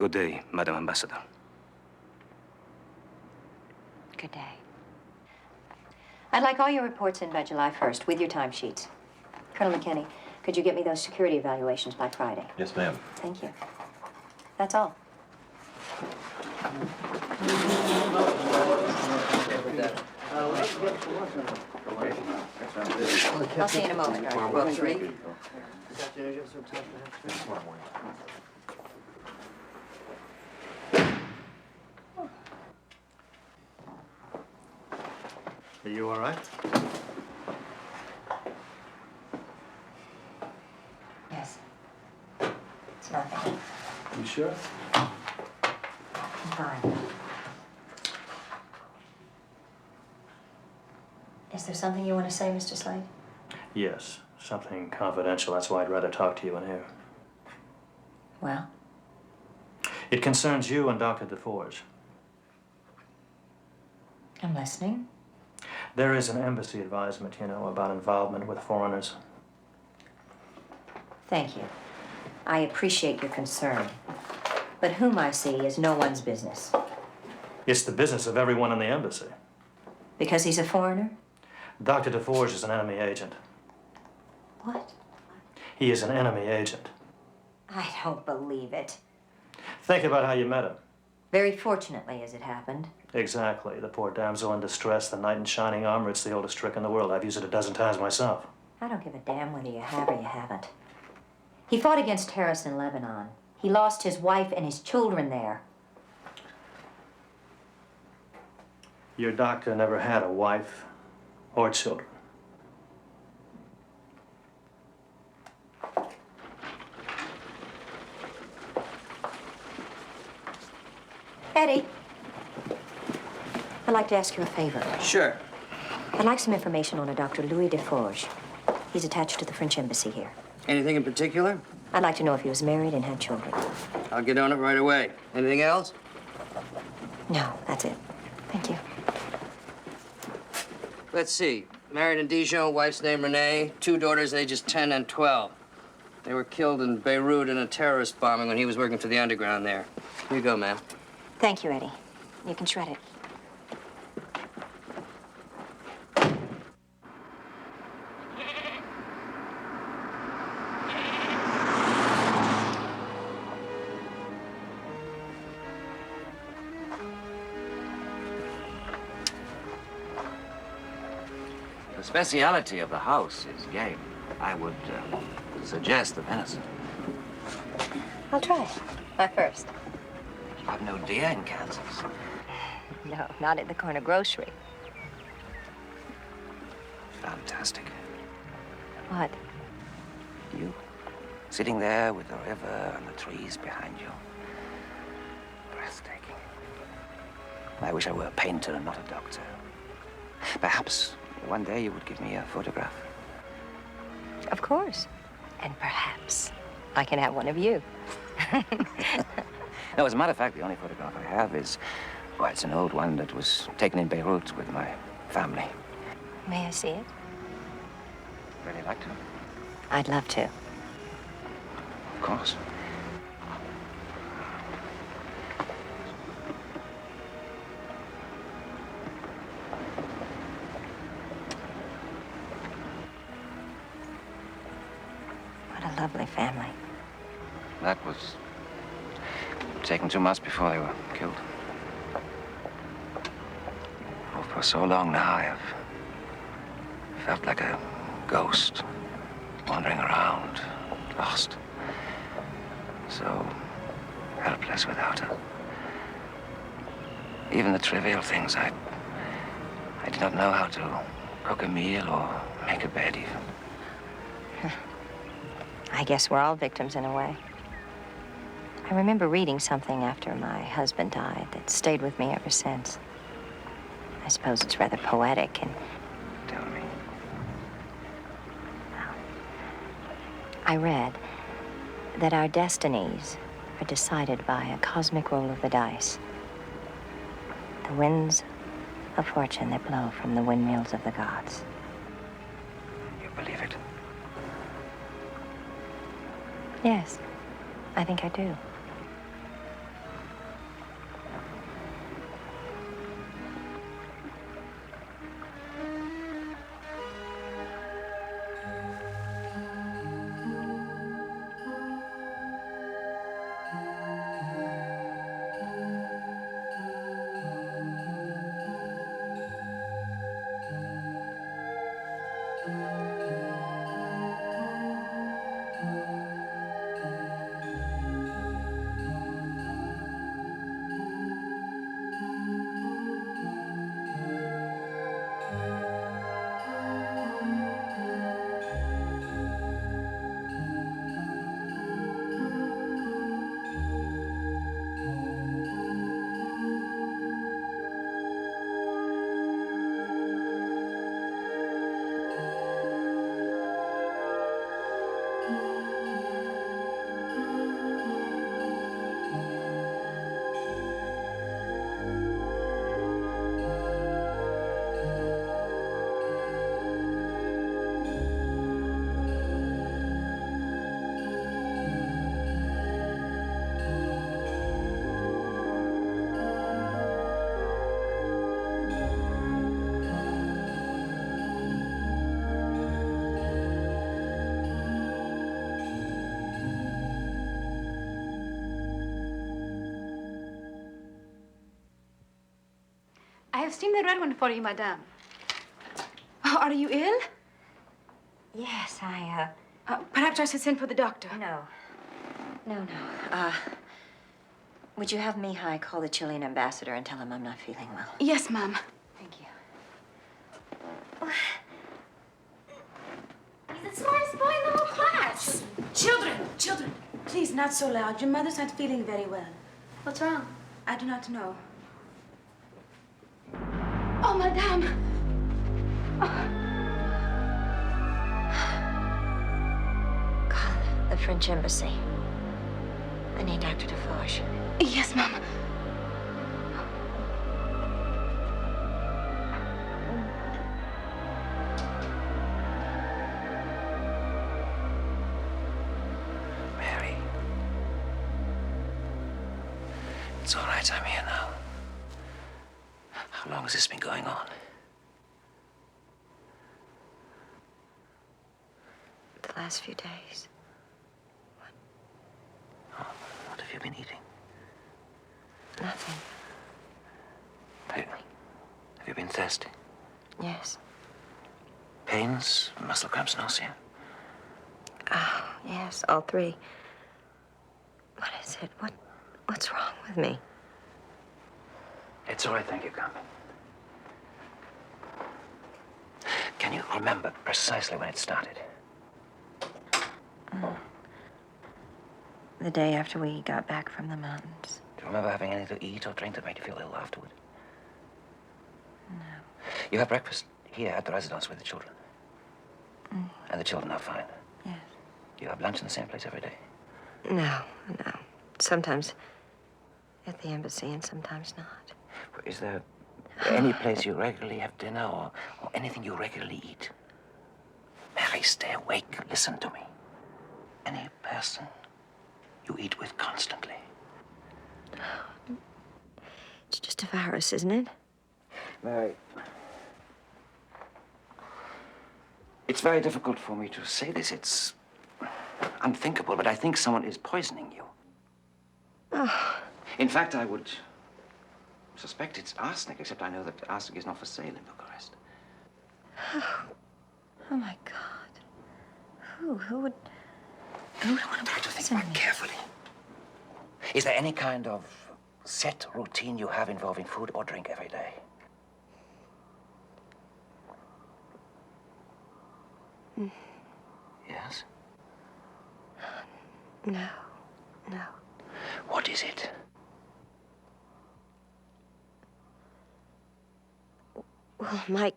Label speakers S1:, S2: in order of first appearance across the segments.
S1: Good day, Madam Ambassador.
S2: Good day. I'd like all your reports in by July 1st with your timesheets. Colonel McKinney, could you get me those security evaluations by Friday?
S3: Yes, ma'am.
S2: Thank you. That's all. I'll see you in a moment.
S4: Book 3.
S3: Are you all right?
S2: Yes. It's nothing.
S3: You sure?
S2: I'm fine. Is there something you want to say, Mr. Slade?
S5: Yes, something confidential. That's why I'd rather talk to you in here.
S2: Well?
S5: It concerns you and Dr. DeForge.
S2: I'm listening.
S5: There is an embassy advisement, you know, about involvement with foreigners.
S2: Thank you. I appreciate your concern. But whom I see is no one's business.
S5: It's the business of everyone in the embassy.
S2: Because he's a foreigner?
S5: Dr. DeForge is an enemy agent.
S2: What?
S5: He is an enemy agent.
S2: I don't believe it.
S5: Think about how you met him.
S2: Very fortunately, as it happened.
S5: Exactly. The poor damsel in distress, the knight in shining armor. It's the oldest trick in the world. I've used it a dozen times myself.
S2: I don't give a damn whether you have or you haven't. He fought against terrorists in Lebanon. He lost his wife and his children there.
S5: Your doctor never had a wife or children.
S2: Eddie, I'd like to ask you a favor.
S4: Sure.
S2: I'd like some information on a Dr. Louis Deforge. He's attached to the French embassy here.
S4: Anything in particular?
S2: I'd like to know if he was married and had children.
S4: I'll get on it right away. Anything else?
S2: No, that's it. Thank you.
S4: Let's see. Married in Dijon, wife's name Renee, 2 daughters ages 10 and 12. They were killed in Beirut in a terrorist bombing when he was working for the underground there. Here you go, ma'am.
S2: Thank you, Eddie. You can shred it.
S6: The speciality of the house is game. I would suggest the venison.
S2: I'll try it. My first.
S6: You have no deer in Kansas.
S2: No, not at the corner grocery.
S6: Fantastic.
S2: What?
S6: You, sitting there with the river and the trees behind you. Breathtaking. I wish I were a painter and not a doctor. Perhaps one day you would give me a photograph.
S2: Of course. And perhaps I can have one of you.
S6: No, as a matter of fact, the only photograph I have is, well, it's an old one that was taken in Beirut with my family.
S2: May I see it?
S6: Really like to?
S2: I'd love to.
S6: Of course.
S2: What a lovely family.
S6: That was taken 2 months before they were killed. Oh, for so long now, I have felt like a ghost, wandering around, lost. So helpless without her. Even the trivial things, I did not know how to cook a meal or make a bed even.
S2: I guess we're all victims in a way. I remember reading something after my husband died that stayed with me ever since. I suppose it's rather poetic and...
S6: Tell me.
S2: Well, I read that our destinies are decided by a cosmic roll of the dice. The winds of fortune that blow from the windmills of the gods.
S6: You believe it?
S2: Yes, I think I do.
S1: have steamed the red one for you, madame. Oh, are you ill?
S2: Yes,
S1: Perhaps I should send for the doctor.
S2: No. No. Would you have Mihai call the Chilean ambassador and tell him I'm not feeling well?
S1: Yes, ma'am.
S2: Thank you.
S1: He's the smartest boy in the whole class. Children, please, not so loud. Your mother's not feeling very well.
S7: What's wrong?
S1: I do not know. Oh, madame.
S2: Call the French embassy. I need Dr. Deforge.
S1: Yes, ma'am.
S6: Mary. It's all right, I'm here now. How long has this been going on?
S2: The last few days.
S6: What have you been eating?
S2: Nothing.
S6: Have you been thirsty?
S2: Yes.
S6: Pains, muscle cramps, nausea?
S2: Oh, yes, all three. What is it? What's wrong with me?
S6: It's all right, thank you, Carmen. Can you remember precisely when it started?
S2: The day after we got back from the mountains.
S6: Do you remember having anything to eat or drink that made you feel ill afterward?
S2: No.
S6: You have breakfast here at the residence with the children. And the children are fine.
S2: Yes.
S6: You have lunch in the same place every day.
S2: No. Sometimes at the embassy and sometimes not.
S6: Is there any place you regularly have dinner or anything you regularly eat? Mary, stay awake. Listen to me. Any person you eat with constantly.
S2: It's just a virus, isn't it?
S6: Mary, it's very difficult for me to say this. It's unthinkable, but I think someone is poisoning you.
S2: Oh.
S6: In fact, I would suspect it's arsenic, except I know that arsenic is not for sale in Bucharest.
S2: Oh, my God. Who would want to
S6: Try to think
S2: poison
S6: more
S2: me?
S6: carefully. Is there any kind of set routine you have involving food or drink every day? Yes?
S2: No.
S6: What is it?
S2: Well, Mike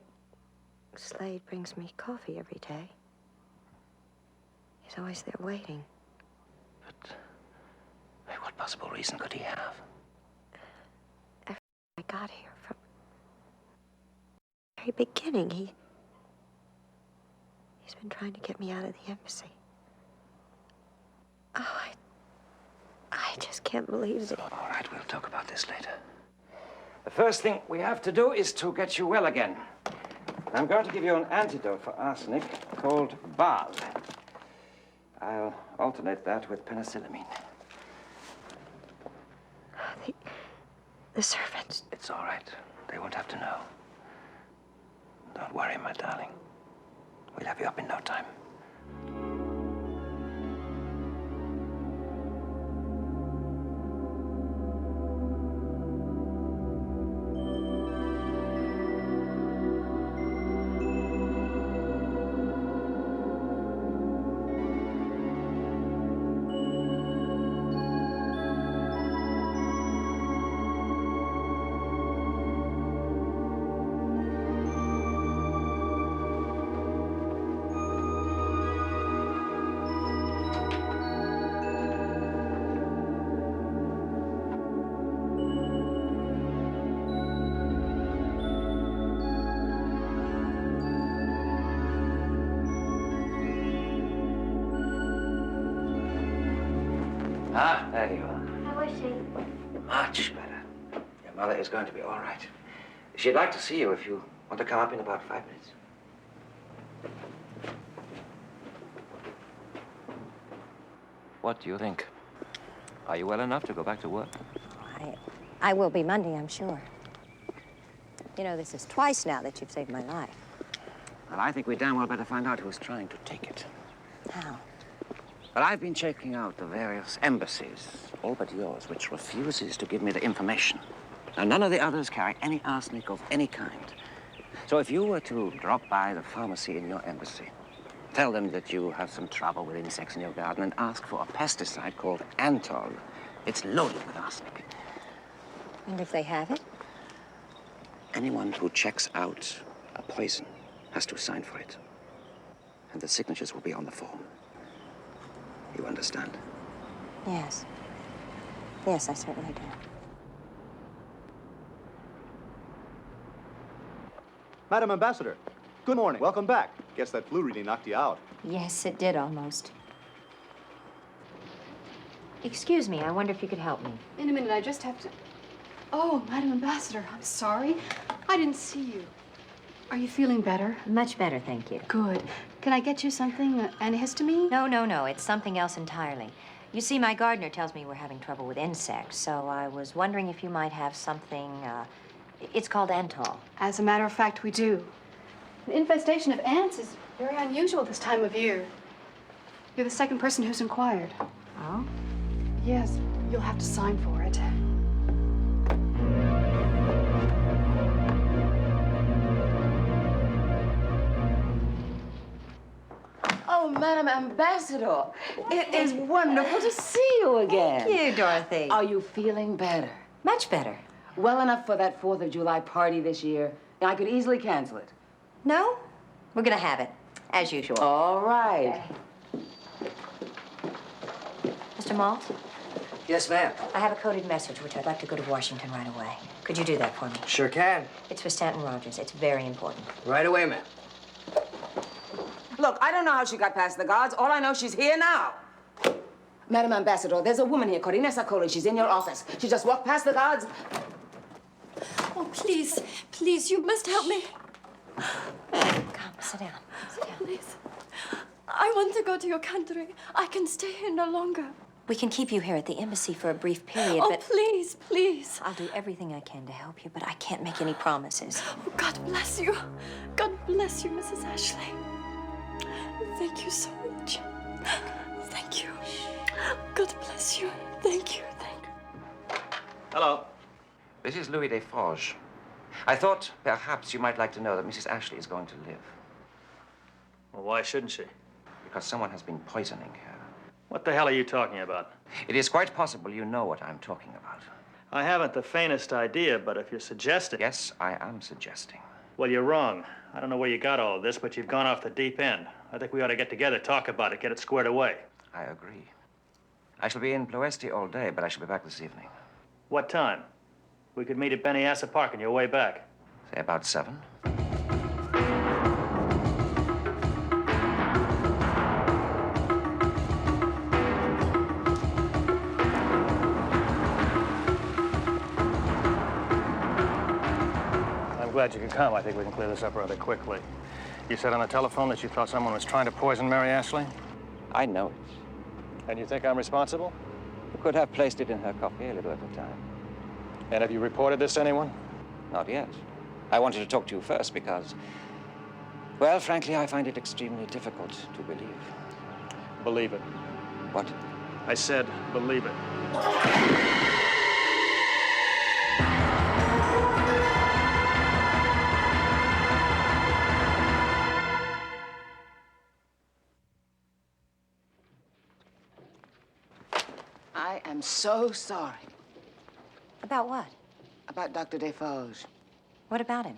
S2: Slade brings me coffee every day. He's always there waiting.
S6: But what possible reason could he have?
S2: After I got here, from the very beginning, he's been trying to get me out of the embassy. Oh, I just can't believe it.
S6: All right, we'll talk about this later. The first thing we have to do is to get you well again. I'm going to give you an antidote for arsenic called Bal. I'll alternate that with penicillamine.
S2: The servants.
S6: It's all right. They won't have to know. Don't worry, my darling. We'll have you up in no time. Ah, there you are.
S7: How was she?
S6: Much better. Your mother is going to be all right. She'd like to see you if you want to come up in about 5 minutes. What do you think? Are you well enough to go back to work?
S2: I will be Monday, I'm sure. You know, this is twice now that you've saved my life.
S6: Well, I think we damn well better find out who's trying to take it.
S2: How?
S6: Well, I've been checking out the various embassies, all but yours, which refuses to give me the information. Now, none of the others carry any arsenic of any kind. So if you were to drop by the pharmacy in your embassy, tell them that you have some trouble with insects in your garden and ask for a pesticide called Antol. It's loaded with arsenic.
S2: And if they have it?
S6: Anyone who checks out a poison has to sign for it. And the signatures will be on the form. You understand?
S2: Yes. Yes, I certainly do.
S7: Madam Ambassador, good morning. Welcome back. Guess that flu really knocked you out.
S2: Yes, it did almost. Excuse me, I wonder if you could help me.
S8: In a minute, I just have to... Oh, Madam Ambassador, I'm sorry. I didn't see you. Are you feeling better?
S2: Much better, thank you.
S8: Good. Can I get you something, antihistamine?
S2: No, it's something else entirely. You see, my gardener tells me we're having trouble with insects, so I was wondering if you might have something, it's called Antol.
S8: As a matter of fact, we do. An infestation of ants is very unusual this time of year. You're the second person who's inquired.
S2: Oh?
S8: Yes, you'll have to sign for it.
S9: Oh, Madam Ambassador, it is wonderful to see you again.
S2: Thank you, Dorothy.
S9: Are you feeling better?
S2: Much better.
S9: Well enough for that 4th of July party this year. I could easily cancel it.
S2: No? We're gonna have it, as usual.
S9: All right.
S2: Mr. Malt,
S4: Yes, ma'am.
S2: I have a coded message which I'd like to go to Washington right away. Could you do that for me?
S4: Sure can.
S2: It's for Stanton Rogers. It's very important.
S4: Right away, ma'am.
S9: Look, I don't know how she got past the guards. All I know, she's here now. Madam Ambassador, there's a woman here called Ines Acoli. She's in your office. She just walked past the guards.
S10: Oh, please, please, you must help me.
S2: Come, sit down. Sit down.
S10: Please. I want to go to your country. I can stay here no longer.
S2: We can keep you here at the embassy for a brief period,
S10: Oh,
S2: but
S10: please, please.
S2: I'll do everything I can to help you, but I can't make any promises.
S10: Oh, God bless you. God bless you, Mrs. Ashley. Thank you so much. Thank you. God bless you. Thank you. Thank you.
S5: Hello.
S6: This is Louis Desforges. I thought perhaps you might like to know that Mrs. Ashley is going to live.
S5: Well, why shouldn't she?
S6: Because someone has been poisoning her.
S5: What the hell are you talking about?
S6: It is quite possible you know what I'm talking about.
S5: I haven't the faintest idea, but if you're suggesting...
S6: Yes, I am suggesting.
S5: Well, you're wrong. I don't know where you got all of this, but you've gone off the deep end. I think we ought to get together, talk about it, get it squared away.
S6: I agree. I shall be in Ploesti all day, but I shall be back this evening.
S5: What time? We could meet at Bennyassa Park on your way back.
S6: Say about 7.
S5: I'm glad you could come. I think we can clear this up rather quickly. You said on the telephone that you thought someone was trying to poison Mary Ashley?
S6: I know it.
S5: And you think I'm responsible?
S6: You could have placed it in her coffee a little at a time.
S5: And have you reported this to anyone?
S6: Not yet. I wanted to talk to you first because, well, frankly, I find it extremely difficult to believe.
S5: Believe it.
S6: What?
S5: I said believe it.
S9: I am so sorry
S2: About what?
S9: about Dr. Desforges.
S2: What about him?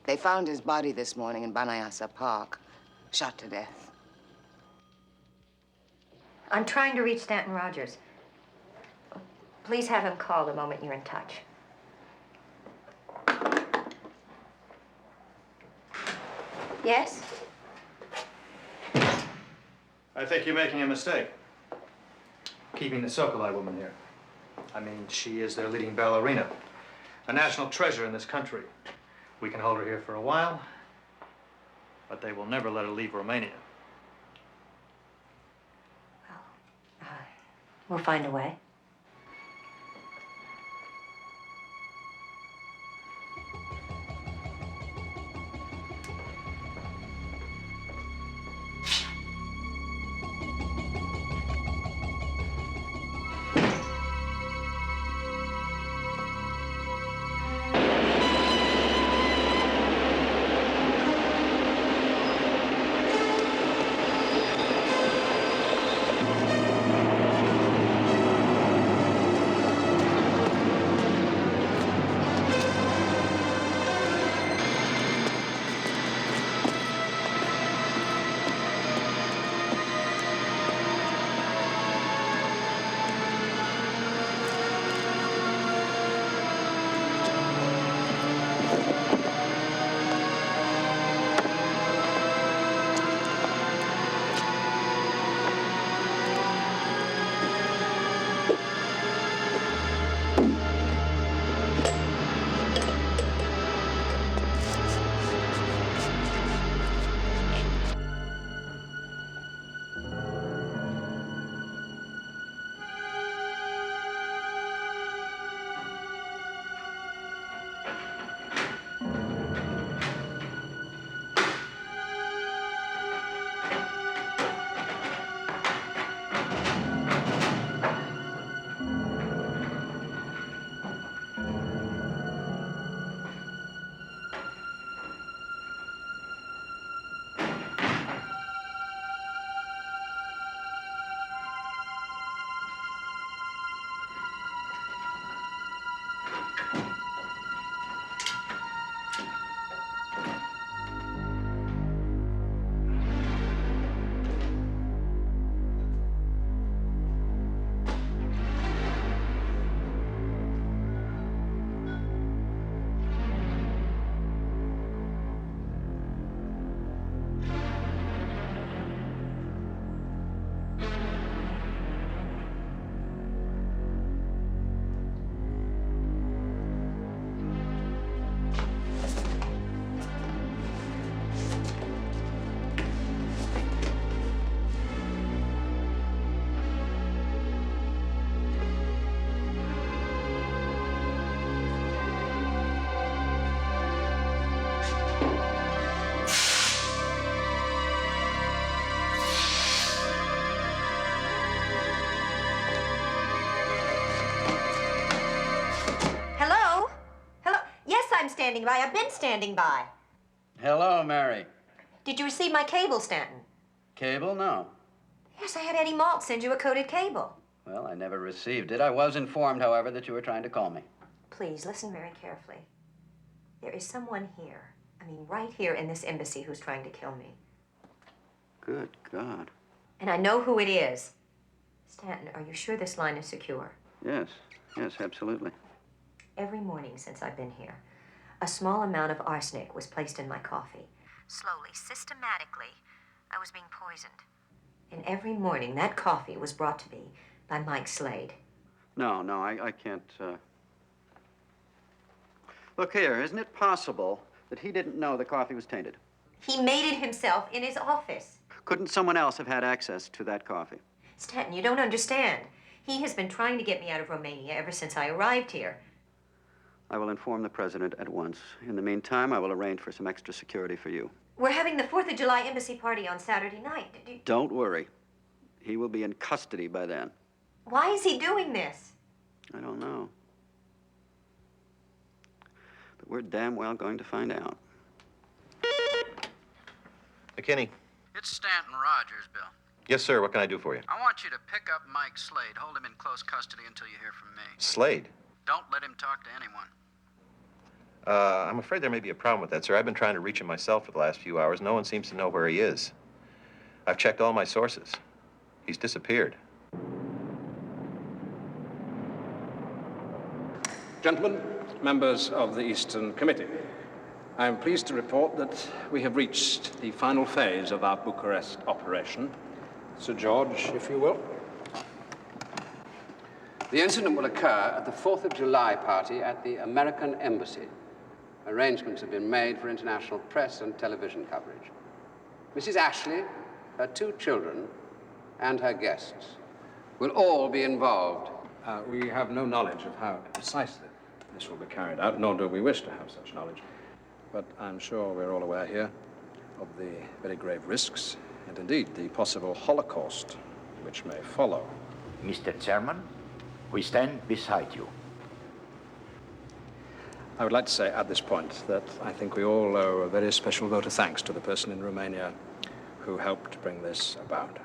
S9: They found his body this morning in Bennyassa Park, shot to death.
S2: I'm trying to reach Stanton Rogers. Please have him call the moment you're in touch. Yes?
S5: I think you're making a mistake. Keeping the Sokolai woman here. I mean, she is their leading ballerina. A national treasure in this country. We can hold her here for a while, but they will never let her leave Romania.
S2: We'll find a way. Standing by. I've been standing by.
S4: Hello, Mary.
S2: Did you receive my cable, Stanton?
S4: Cable? No.
S2: Yes, I had Eddie Malt send you a coded cable.
S4: Well, I never received it. I was informed, however, that you were trying to call me.
S2: Please, listen very carefully. There is someone here, I mean, right here in this embassy who's trying to kill me.
S4: Good God.
S2: And I know who it is. Stanton, are you sure this line is secure?
S4: Yes, absolutely.
S2: Every morning since I've been here, a small amount of arsenic was placed in my coffee. Slowly, systematically, I was being poisoned. And every morning, that coffee was brought to me by Mike Slade.
S11: No, I can't, Look here, isn't it possible that he didn't know the coffee was tainted?
S2: He made it himself in his office.
S11: Couldn't someone else have had access to that coffee?
S2: Stanton, you don't understand. He has been trying to get me out of Romania ever since I arrived here.
S11: I will inform the president at once. In the meantime, I will arrange for some extra security for you.
S2: We're having the 4th of July embassy party on Saturday night.
S11: Don't worry. He will be in custody by then.
S2: Why is he doing this?
S11: I don't know. But we're damn well going to find out.
S12: McKinney.
S13: It's Stanton Rogers, Bill.
S12: Yes, sir. What can I do for you?
S13: I want you to pick up Mike Slade. Hold him in close custody until you hear from me.
S12: Slade?
S13: Don't let him talk to anyone.
S12: I'm afraid there may be a problem with that, sir. I've been trying to reach him myself for the last few hours. No one seems to know where he is. I've checked all my sources. He's disappeared.
S14: Gentlemen, members of the Eastern Committee, I am pleased to report that we have reached the final phase of our Bucharest operation. Sir George, if you will.
S15: The incident will occur at the 4th of July party at the American Embassy. Arrangements have been made for international press and television coverage. Mrs. Ashley, her 2 children, and her guests will all be involved.
S14: We have no knowledge of how precisely this will be carried out, nor do we wish to have such knowledge. But I'm sure we're all aware here of the very grave risks, and indeed the possible Holocaust which may follow.
S16: Mr. Chairman, we stand beside you.
S14: I would like to say at this point that I think we all owe a very special vote of thanks to the person in Romania who helped bring this about.